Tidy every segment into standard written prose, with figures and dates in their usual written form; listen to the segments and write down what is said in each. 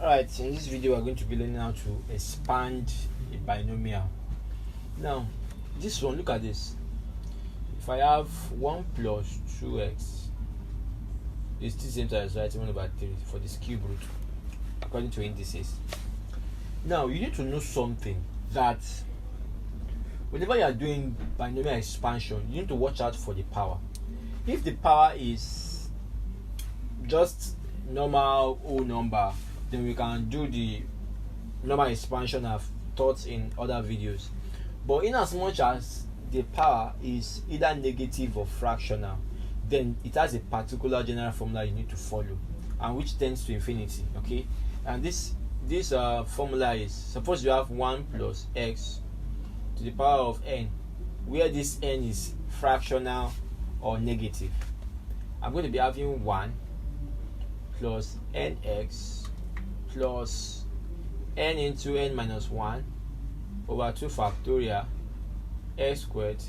Alright, in this video we're going to be learning how to expand a binomial. Now, this one, look at this. If I have 1 plus 2x, it's the same as writing 1 over 3 for this cube root, according to indices. Now, you need to know something, that whenever you are doing binomial expansion, you need to watch out for the power. If the power is just normal whole number, then we can do the normal expansion I've taught in other videos. But in as much as the power is either negative or fractional, then it has a particular general formula you need to follow, and which tends to infinity. Okay, and this formula is, suppose you have 1 plus x to the power of n, where this n is fractional or negative. I'm going to be having 1 plus nx plus n into n minus 1 over 2 factorial x squared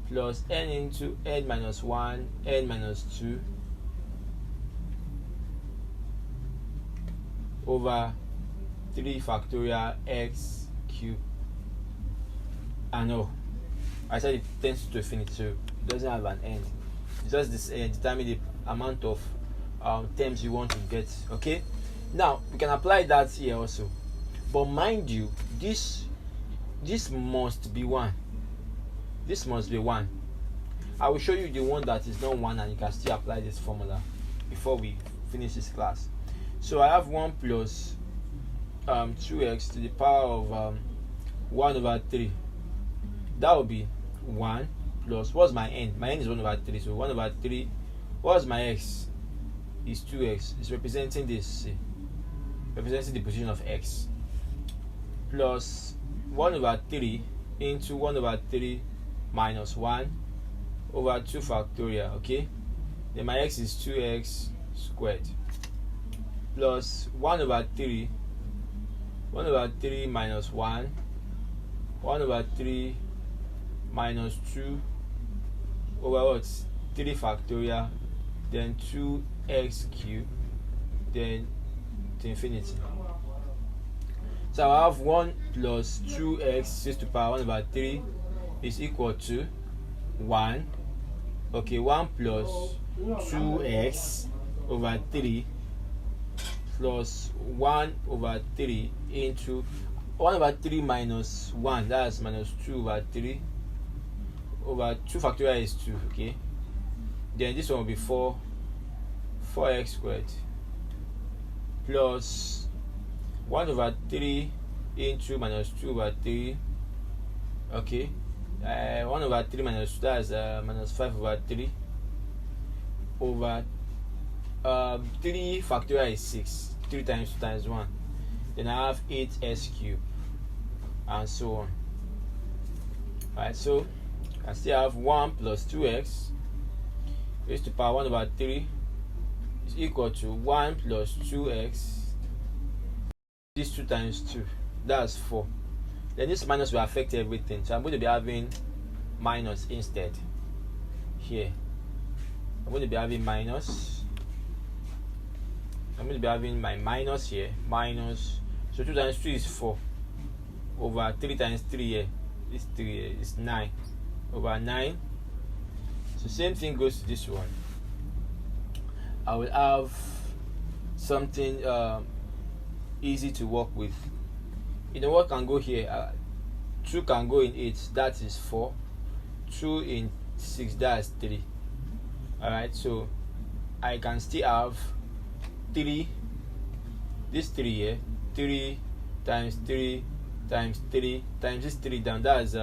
plus n into n minus 1 n minus 2 over 3 factorial x cubed. And no, I said it tends to infinity, so it doesn't have an end. It's just this determine the amount of terms you want to get. Okay, now we can apply that here also, but mind you, this must be 1. This must be 1. I will show you the one that is not 1, and you can still apply this formula before we finish this class. So I have 1 plus 2x to the power of 1 over 3. That will be 1 plus, what's my n? My n is 1 over 3, so 1 over 3. What's my x? Is 2x. It's representing this, representing the position of x, plus 1 over 3 into 1 over 3 minus 1 over 2 factorial. Okay, then my x is 2x squared plus 1 over 3 minus 1 over 3 minus 2 over what? 3 factorial, then 2x cubed, then to infinity. So I have 1 plus 2x raised to power 1 over 3 is equal to 1. Okay, 1 plus 2x over 3 plus 1 over 3 into 1 over 3 minus 1, that's minus 2 over 3 over 2 factorial is 2. Okay, then this one will be 4x squared plus 1 over 3 into minus 2 over 3. Okay, 1 over 3 minus 2, that's minus 5 over 3 over 3 factorial is 6. 3 times 2 times 1. Then I have 8s cubed, and so on. Alright, so I still have 1 plus 2x raised to power 1 over 3 is equal to 1 plus 2x. This 2 times 2, that's 4. Then this minus will affect everything, so I'm going to be having minus instead here. I'm going to be having minus. I'm going to be having my minus here, minus. So 2 times 2 is 4 over 3 times 3 here. This 3 here is 9 over 9. So same thing goes to this one. I will have something easy to work with. You know what can go here? 2 can go in 8, that is 4. 2 in 6, that's 3. Alright, so I can still have 3, this 3 here, 3 times 3 times 3 times this 3 down, that's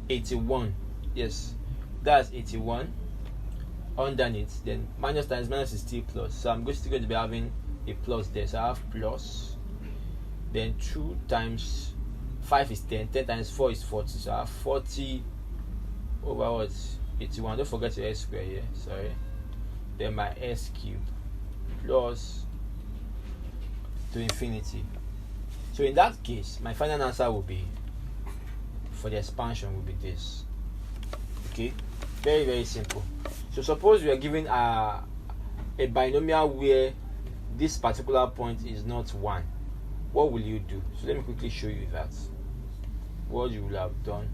81. Yes, that's 81 underneath. Then minus times minus is still plus, so I'm still going to be having a plus there. So I have plus, then 2 times 5 is 10, 10 times 4 is 40, so I have 40 over what? 81. Don't forget your s square here, sorry. Then my s cubed plus to infinity. So in that case, my final answer will be, for the expansion, will be this. Okay, very simple. So suppose we are given a binomial where this particular point is not 1, what will you do? So let me quickly show you that. What you will have done,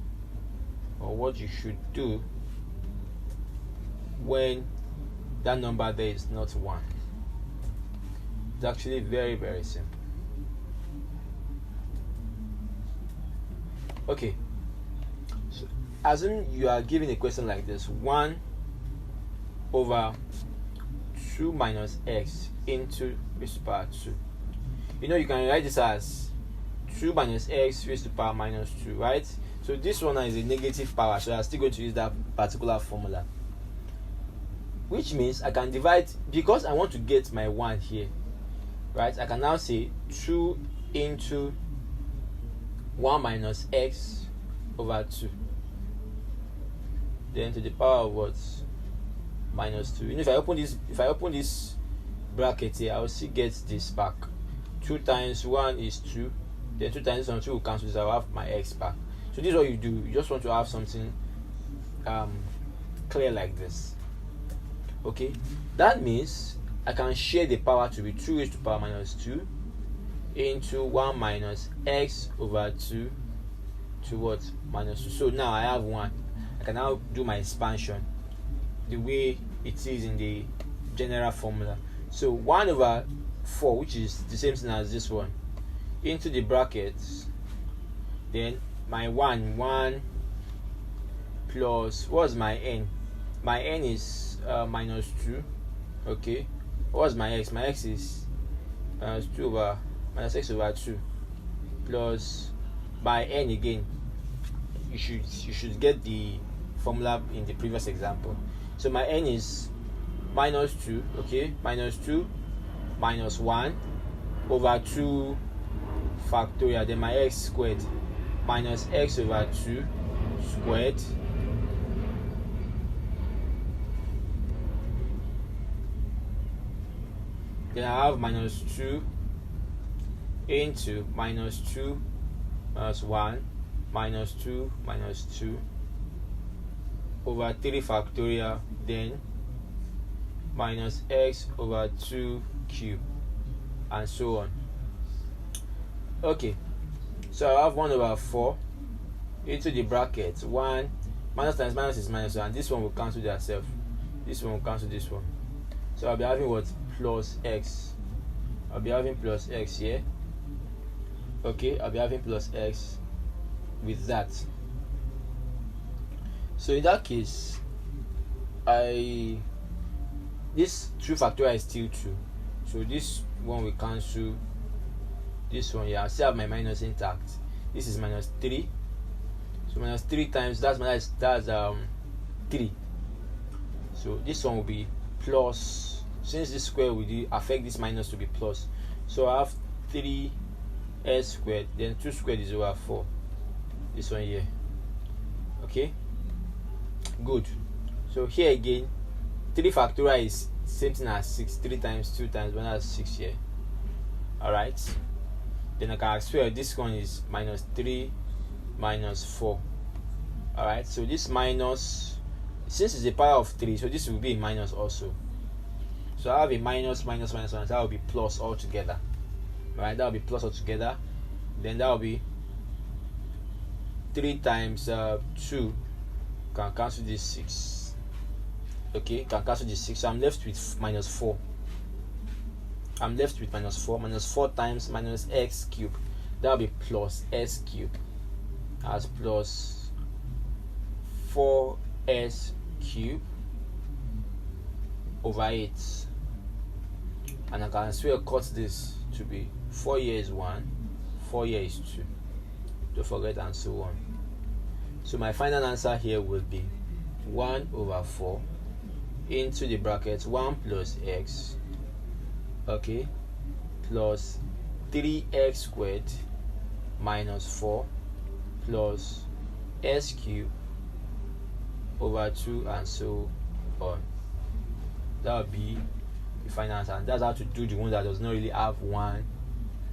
or what you should do when that number there is not 1. It's actually very, very simple. Okay, so assume you are given a question like this: 1 over 2 minus x into raised to the power 2. You know, you can write this as 2 minus x raised to the power minus 2, right? So this one is a negative power, so I'm still going to use that particular formula, which means I can divide, because I want to get my 1 here, right? I can now say 2 into 1 minus x over 2, then to the power of what? Minus 2. You know, if I open this bracket here, I will still get this back. 2 times 1 is 2, then 2 times 1, 2 will cancel this. I will have my x back. So this is what you do. You just want to have something clear like this. Okay, that means I can share the power to be 2 raised to the power minus 2 into 1 minus x over 2 to what? Minus 2. So now I have 1. I can now do my expansion the way it is in the general formula. So 1 over 4, which is the same thing as this one, into the brackets, then my 1 plus, what's my n? My n is minus 2. Okay, what's my x? My x is minus x over 2 plus my n again. You should get the formula in the previous example. So my n is minus 2, okay, minus 2 minus 1 over 2 factorial, then my x squared minus x over 2 squared then I have minus 2 into minus 2 minus 1 minus 2 minus 2 over 3 factorial, then minus x over 2 cube, and so on. Okay, so I have 1 over 4 into the bracket 1 minus times minus is minus 1, and this one will cancel themselves. This one will cancel this one. So I'll be having what? Plus x. I'll be having plus x here. Okay, I'll be having plus x with that. So in that case, this 2 factorial is still 2. So this one will cancel this one here. I still have my minus intact. This is minus 3. So minus 3 times that's 3. So this one will be plus. Since this square will affect this minus to be plus, so I have 3s squared, then 2 squared is over 4. This one here. Okay, good. So here again, 3 factorial is same thing as 6. 3 times 2 times 1, that's 6 here. Alright, then I can square this one is minus 3 minus 4. Alright, so this minus, since it's a power of 3, so this will be a minus also. So I have a minus, minus, minus, minus. That will be plus altogether. Right? That will be plus altogether. Then that will be 3 times 2. Can cancel this 6. Okay, can cancel this 6. So I'm left with minus 4. I'm left with minus 4. Minus 4 times minus x cube. That will be plus s cube. As plus 4s cube over 8. And I can as well cut this to be 4 here is 1, 4 here is 2. Don't forget, and so on. So my final answer here will be 1 over 4 into the bracket 1 plus x, okay, plus 3x squared minus 4 plus s cube over 2, and so on. That would be the final answer, and that's how to do the one that does not really have 1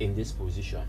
in this position.